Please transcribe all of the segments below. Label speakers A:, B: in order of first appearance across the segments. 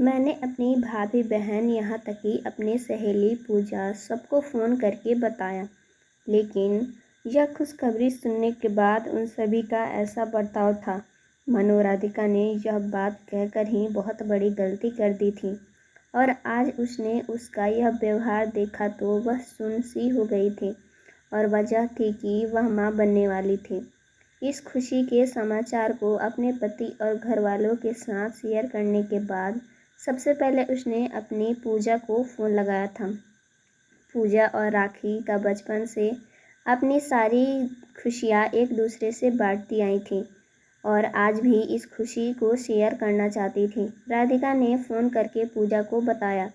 A: मैंने अपनी भाभी बहन यहाँ तक कि अपनी सहेली पूजा सबको फ़ोन करके बताया, लेकिन यह खुशखबरी सुनने के बाद उन सभी का ऐसा बर्ताव था मानो राधिका ने यह बात कहकर ही बहुत बड़ी गलती कर दी थी। और आज उसने उसका यह व्यवहार देखा तो वह सुन्न सी हो गई थी। और वजह थी कि वह माँ बनने वाली थी। इस खुशी के समाचार को अपने पति और घरवालों के साथ शेयर करने के बाद सबसे पहले उसने अपनी पूजा को फ़ोन लगाया था। पूजा और राखी का बचपन से अपनी सारी खुशियाँ एक दूसरे से बांटती आई थी और आज भी इस खुशी को शेयर करना चाहती थी। राधिका ने फ़ोन करके पूजा को बताया,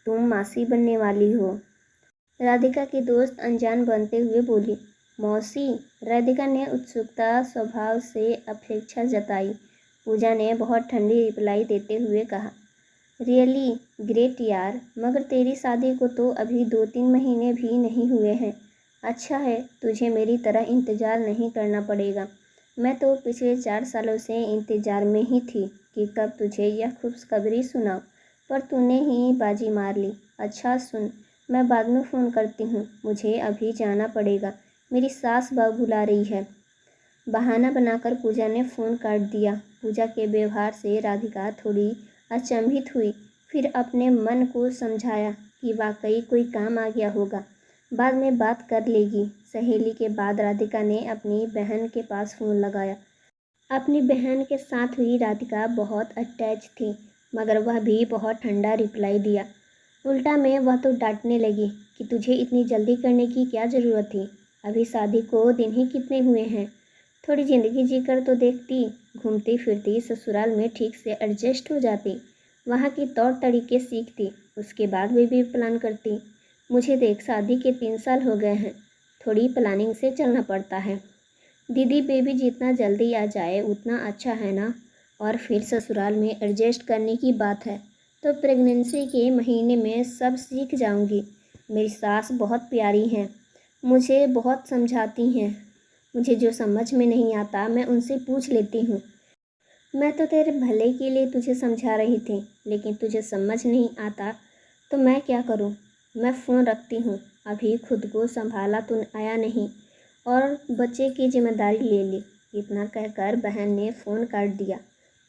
A: तुम मासी बनने वाली हो। राधिका की दोस्त अनजान बनते हुए बोली, मौसी। राधिका ने उत्सुकता स्वभाव से अपेक्षा जताई। पूजा ने बहुत ठंडी रिप्लाई देते हुए कहा, रियली ग्रेट यार, मगर तेरी शादी को तो अभी 2-3 महीने भी नहीं हुए हैं। अच्छा है, तुझे मेरी तरह इंतज़ार नहीं करना पड़ेगा। मैं तो पिछले 4 सालों से इंतज़ार में ही थी कि कब तुझे यह खुशखबरी सुनाऊं, पर तूने ही बाजी मार ली। अच्छा सुन, मैं बाद में फ़ोन करती हूँ, मुझे अभी जाना पड़ेगा, मेरी सास बहू बुला रही है। बहाना बनाकर पूजा ने फ़ोन काट दिया। पूजा के व्यवहार से राधिका थोड़ी अचंभित हुई, फिर अपने मन को समझाया कि वाकई कोई काम आ गया होगा, बाद में बात कर लेगी। सहेली के बाद राधिका ने अपनी बहन के पास फ़ोन लगाया। अपनी बहन के साथ हुई राधिका बहुत अटैच थी, मगर वह भी बहुत ठंडा रिप्लाई दिया। उल्टा में वह तो डांटने लगी कि तुझे इतनी जल्दी करने की क्या ज़रूरत थी, अभी शादी को दिन ही कितने हुए हैं, थोड़ी ज़िंदगी जीकर तो देखती, घूमती फिरती ससुराल में ठीक से एडजस्ट हो जाती, वहाँ की तौर तरीके सीखती, उसके बाद बेबी प्लान करती। मुझे देख, शादी के 3 साल हो गए हैं, थोड़ी प्लानिंग से चलना पड़ता है। दीदी बेबी जितना जल्दी आ जाए उतना अच्छा है ना। और फिर ससुराल में एडजस्ट करने की बात है तो प्रेगनेंसी के महीने में सब सीख जाऊंगी। मेरी सास बहुत प्यारी हैं, मुझे बहुत समझाती हैं, मुझे जो समझ में नहीं आता मैं उनसे पूछ लेती हूँ। मैं तो तेरे भले के लिए तुझे समझा रही थी, लेकिन तुझे समझ नहीं आता तो मैं क्या करूँ। मैं फ़ोन रखती हूँ, अभी खुद को संभाला तो आया नहीं और बच्चे की जिम्मेदारी ले ली। इतना कहकर बहन ने फ़ोन काट दिया।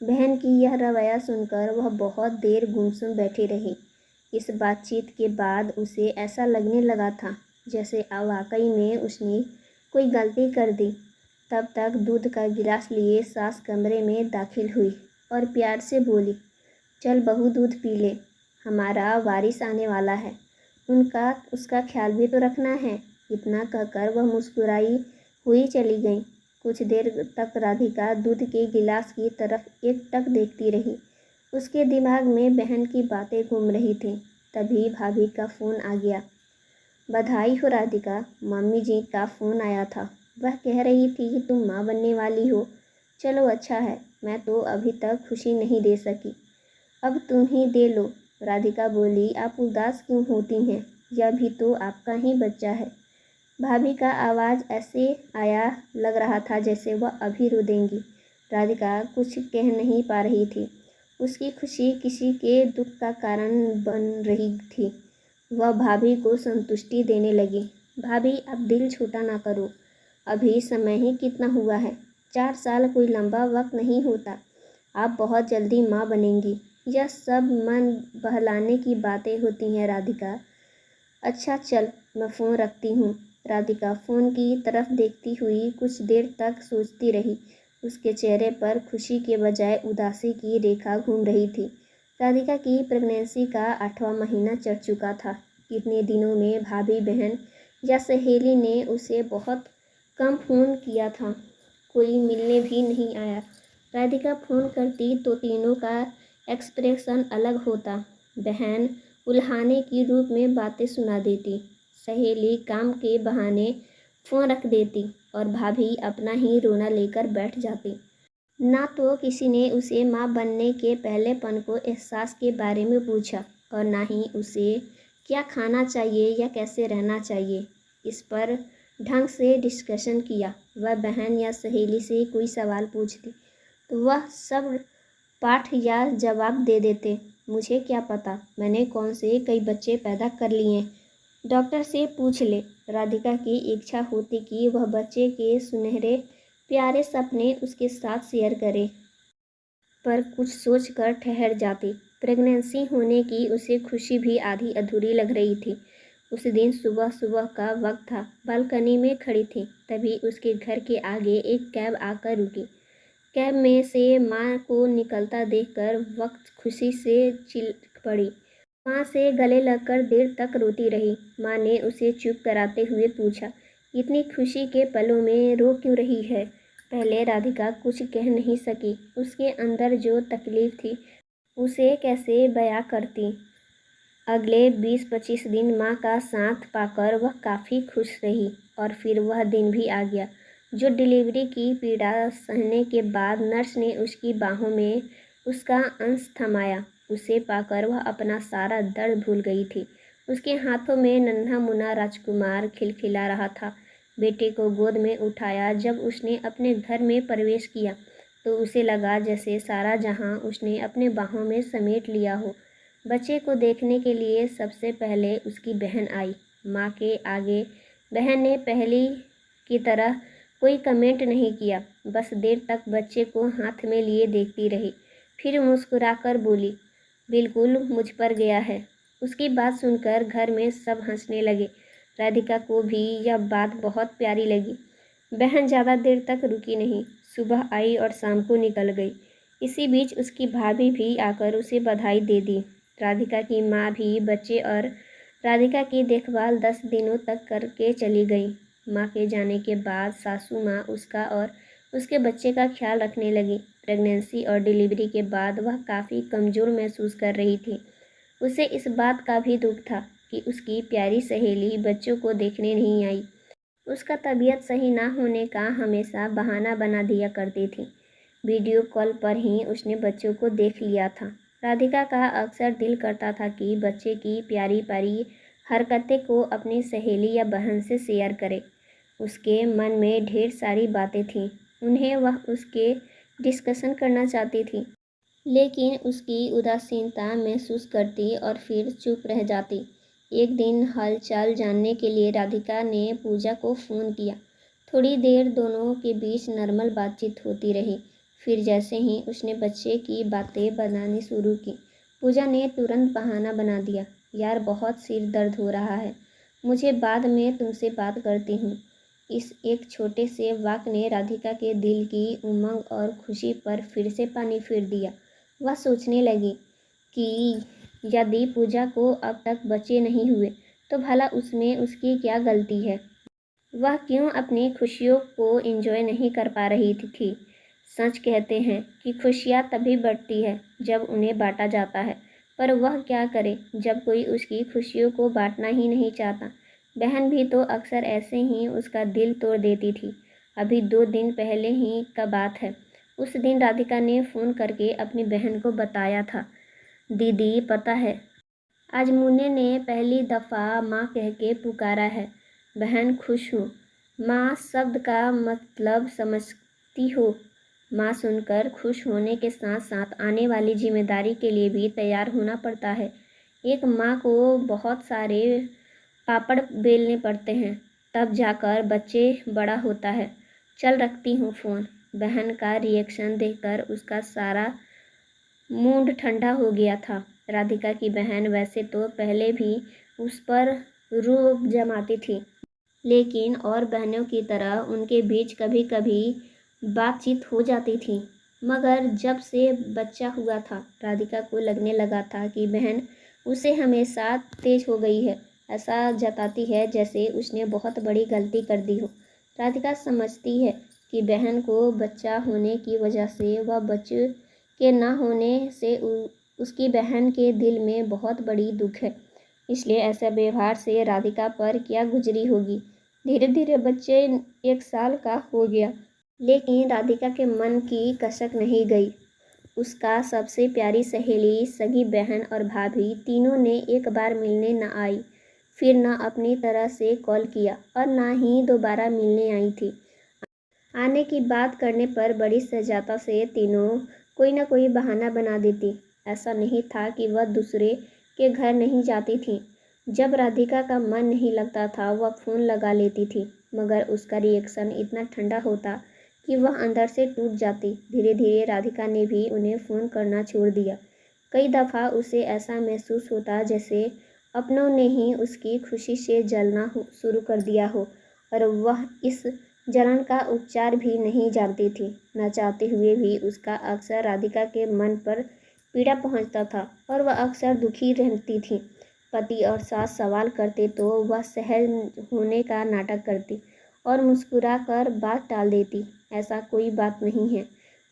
A: बहन की यह रवैया सुनकर वह बहुत देर गुमसुम बैठी रही। इस बातचीत के बाद उसे ऐसा लगने लगा था जैसे वाकई में उसने कोई गलती कर दी। तब तक दूध का गिलास लिए सास कमरे में दाखिल हुई और प्यार से बोली, चल बहू दूध पी ले, हमारा वारिस आने वाला है, उसका ख्याल भी तो रखना है। इतना कहकर वह मुस्कुराई हुई चली गई। कुछ देर तक राधिका दूध के गिलास की तरफ एकटक देखती रही। उसके दिमाग में बहन की बातें घूम रही थीं। तभी भाभी का फ़ोन आ गया। बधाई हो राधिका, मम्मी जी का फ़ोन आया था, वह कह रही थी कि तुम माँ बनने वाली हो। चलो अच्छा है, मैं तो अभी तक खुशी नहीं दे सकी, अब तुम ही दे लो। राधिका बोली, आप उदास क्यों होती हैं, यह भी तो आपका ही बच्चा है। भाभी का आवाज़ ऐसे आया लग रहा था जैसे वह अभी रो देंगी। राधिका कुछ कह नहीं पा रही थी। उसकी खुशी किसी के दुख का कारण बन रही थी। वह भाभी को संतुष्टि देने लगी। भाभी, अब दिल छोटा ना करो, अभी समय ही कितना हुआ है, 4 साल कोई लंबा वक्त नहीं होता, आप बहुत जल्दी माँ बनेंगी। यह सब मन बहलाने की बातें होती हैं राधिका। अच्छा चल, मैं फ़ोन रखती हूँ। राधिका फ़ोन की तरफ देखती हुई कुछ देर तक सोचती रही। उसके चेहरे पर खुशी के बजाय उदासी की रेखा घूम रही थी। राधिका की प्रेगनेंसी का 8वां महीना चढ़ चुका था। इतने दिनों में भाभी बहन या सहेली ने उसे बहुत कम फ़ोन किया था, कोई मिलने भी नहीं आया। राधिका फ़ोन करती तो तीनों का एक्सप्रेशन अलग होता। बहन उल्हाने की रूप में बातें सुना देती, सहेली काम के बहाने फ़ोन रख देती और भाभी अपना ही रोना लेकर बैठ जाती। ना तो किसी ने उसे माँ बनने के पहलेपन को एहसास के बारे में पूछा और ना ही उसे क्या खाना चाहिए या कैसे रहना चाहिए इस पर ढंग से डिस्कशन किया। वह बहन या सहेली से कोई सवाल पूछती तो वह सब पाठ या जवाब दे देते, मुझे क्या पता, मैंने कौन से कई बच्चे पैदा कर लिए। डॉक्टर से पूछ ले। राधिका की इच्छा होती कि वह बच्चे के सुनहरे प्यारे सपने उसके साथ शेयर करे, पर कुछ सोचकर ठहर जाती। प्रेगनेंसी होने की उसे खुशी भी आधी अधूरी लग रही थी। उस दिन सुबह सुबह का वक्त था। बालकनी में खड़ी थी, तभी उसके घर के आगे एक कैब आकर रुकी। कैब में से माँ को निकलता देखकर वक्त खुशी से चिल पड़ी। माँ से गले लगकर देर तक रोती रही। माँ ने उसे चुप कराते हुए पूछा, इतनी खुशी के पलों में रो क्यों रही है? पहले राधिका कुछ कह नहीं सकी। उसके अंदर जो तकलीफ थी उसे कैसे बयां करती। अगले 20-25 दिन माँ का साथ पाकर वह काफ़ी खुश रही। और फिर वह दिन भी आ गया जो डिलीवरी की पीड़ा सहने के बाद नर्स ने उसकी बाहों में उसका अंश थमाया। उसे पाकर वह अपना सारा दर्द भूल गई थी। उसके हाथों में नन्हा मुन्ना राजकुमार खिलखिला रहा था। बेटे को गोद में उठाया जब उसने अपने घर में प्रवेश किया तो उसे लगा जैसे सारा जहां उसने अपने बाहों में समेट लिया हो। बच्चे को देखने के लिए सबसे पहले उसकी बहन आई। माँ के आगे बहन ने पहली की तरह कोई कमेंट नहीं किया, बस देर तक बच्चे को हाथ में लिए देखती रही। फिर मुस्कुराकर बोली, बिल्कुल मुझ पर गया है। उसकी बात सुनकर घर में सब हंसने लगे। राधिका को भी यह बात बहुत प्यारी लगी। बहन ज़्यादा देर तक रुकी नहीं, सुबह आई और शाम को निकल गई। इसी बीच उसकी भाभी भी आकर उसे बधाई दे दी। राधिका की माँ भी बच्चे और राधिका की देखभाल 10 दिनों तक करके चली गई। माँ के जाने के बाद सासू माँ उसका और उसके बच्चे का ख्याल रखने लगी। प्रेगनेंसी और डिलीवरी के बाद वह काफ़ी कमज़ोर महसूस कर रही थी। उसे इस बात का भी दुख था कि उसकी प्यारी सहेली बच्चों को देखने नहीं आई। उसका तबीयत सही ना होने का हमेशा बहाना बना दिया करती थी। वीडियो कॉल पर ही उसने बच्चों को देख लिया था। राधिका का अक्सर दिल करता था कि बच्चे की प्यारी प्यारी हरकतें को अपनी सहेली या बहन से शेयर करे। उसके मन में ढेर सारी बातें थीं, उन्हें वह उसके डिस्कशन करना चाहती थी, लेकिन उसकी उदासीनता महसूस करती और फिर चुप रह जाती। एक दिन हालचाल जानने के लिए राधिका ने पूजा को फ़ोन किया। थोड़ी देर दोनों के बीच नॉर्मल बातचीत होती रही। फिर जैसे ही उसने बच्चे की बातें बनानी शुरू की, पूजा ने तुरंत बहाना बना दिया, यार बहुत सिर दर्द हो रहा है, मुझे बाद में तुमसे बात करती हूँ। इस एक छोटे से वाक्य ने राधिका के दिल की उमंग और खुशी पर फिर से पानी फेर दिया। वह सोचने लगी कि यदि पूजा को अब तक बच्चे नहीं हुए तो भला उसमें उसकी क्या गलती है? वह क्यों अपनी खुशियों को एंजॉय नहीं कर पा रही थी? सच कहते हैं कि खुशियाँ तभी बढ़ती है जब उन्हें बांटा जाता है, पर वह क्या करे जब कोई उसकी खुशियों को बांटना ही नहीं चाहता। बहन भी तो अक्सर ऐसे ही उसका दिल तोड़ देती थी। अभी 2 दिन पहले ही का बात है। उस दिन राधिका ने फ़ोन करके अपनी बहन को बताया था, दीदी पता है आज मुन्ने ने पहली दफ़ा माँ कह के पुकारा है। बहन खुश हूँ। माँ शब्द का मतलब समझती हो? माँ सुनकर खुश होने के साथ साथ आने वाली जिम्मेदारी के लिए भी तैयार होना पड़ता है। एक माँ को बहुत सारे पापड़ बेलने पड़ते हैं, तब जाकर बच्चे बड़ा होता है। चल रखती हूँ फ़ोन। बहन का रिएक्शन देखकर उसका सारा मूड ठंडा हो गया था। राधिका की बहन वैसे तो पहले भी उस पर रोब जमाती थी, लेकिन और बहनों की तरह उनके बीच कभी कभी बातचीत हो जाती थी। मगर जब से बच्चा हुआ था, राधिका को लगने लगा था कि बहन उसे हमेशा तेज हो गई है। ऐसा जताती है जैसे उसने बहुत बड़ी गलती कर दी हो। राधिका समझती है कि बहन को बच्चा होने की वजह से वह बच्चे के ना होने से उसकी बहन के दिल में बहुत बड़ी दुख है। इसलिए ऐसा व्यवहार से राधिका पर क्या गुजरी होगी। धीरे धीरे बच्चे 1 साल का हो गया, लेकिन राधिका के मन की कसक नहीं गई। उसका सबसे प्यारी सहेली, सगी बहन और भाभी तीनों ने एक बार मिलने न आई, फिर न अपनी तरह से कॉल किया और ना ही दोबारा मिलने आई थी। आने की बात करने पर बड़ी सजाता से तीनों कोई ना कोई बहाना बना देती। ऐसा नहीं था कि वह दूसरे के घर नहीं जाती थी। जब राधिका का मन नहीं लगता था वह फ़ोन लगा लेती थी, मगर उसका रिएक्शन इतना ठंडा होता कि वह अंदर से टूट जाती। धीरे धीरे राधिका ने भी उन्हें फ़ोन करना छोड़ दिया। कई दफ़ा उसे ऐसा महसूस होता जैसे अपनों ने ही उसकी खुशी से जलना शुरू कर दिया हो, और वह इस जलन का उपचार भी नहीं जानती थी। न चाहते हुए भी उसका अक्सर राधिका के मन पर पीड़ा पहुंचता था और वह अक्सर दुखी रहती थी। पति और सास सवाल करते तो वह सहज होने का नाटक करती और मुस्कुरा कर बात टाल देती। ऐसा कोई बात नहीं है,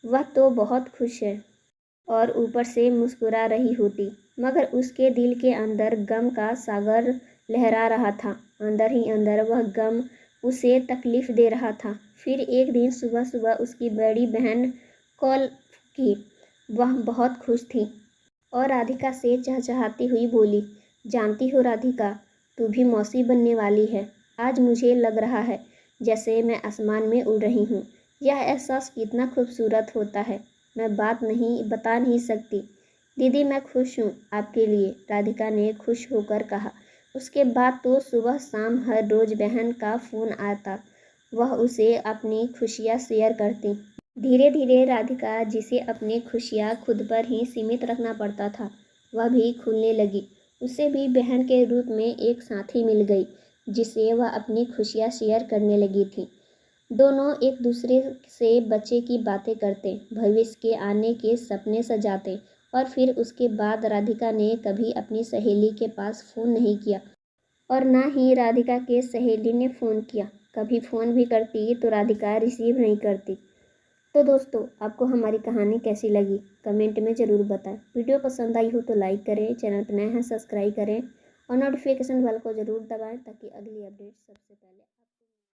A: वह तो बहुत खुश है, और ऊपर से मुस्कुरा रही होती, मगर उसके दिल के अंदर गम का सागर लहरा रहा था। अंदर ही अंदर वह गम उसे तकलीफ दे रहा था। फिर एक दिन सुबह सुबह उसकी बड़ी बहन कॉल की। वह बहुत खुश थी और राधिका से चहचहाती हुई बोली, जानती हो राधिका, तू भी मौसी बनने वाली है। आज मुझे लग रहा है जैसे मैं आसमान में उड़ रही हूँ। यह एहसास कितना खूबसूरत होता है, मैं बता नहीं सकती। दीदी मैं खुश हूँ आपके लिए, राधिका ने खुश होकर कहा। उसके बाद तो सुबह शाम हर रोज़ बहन का फ़ोन आता। वह उसे अपनी खुशियाँ शेयर करती। धीरे धीरे राधिका, जिसे अपनी खुशियाँ खुद पर ही सीमित रखना पड़ता था, वह भी खुलने लगी। उसे भी बहन के रूप में एक साथी मिल गई जिसे वह अपनी खुशियाँ शेयर करने लगी थी। दोनों एक दूसरे से बच्चे की बातें करते, भविष्य के आने के सपने सजाते, और फिर उसके बाद राधिका ने कभी अपनी सहेली के पास फ़ोन नहीं किया और ना ही राधिका के सहेली ने फ़ोन किया। कभी फ़ोन भी करती तो राधिका रिसीव नहीं करती। तो दोस्तों, आपको हमारी कहानी कैसी लगी कमेंट में ज़रूर बताएं। वीडियो पसंद आई हो तो लाइक करें, चैनल पर नए हैं सब्सक्राइब करें और नोटिफिकेशन बेल को ज़रूर दबाएं ताकि अगली अपडेट सबसे पहले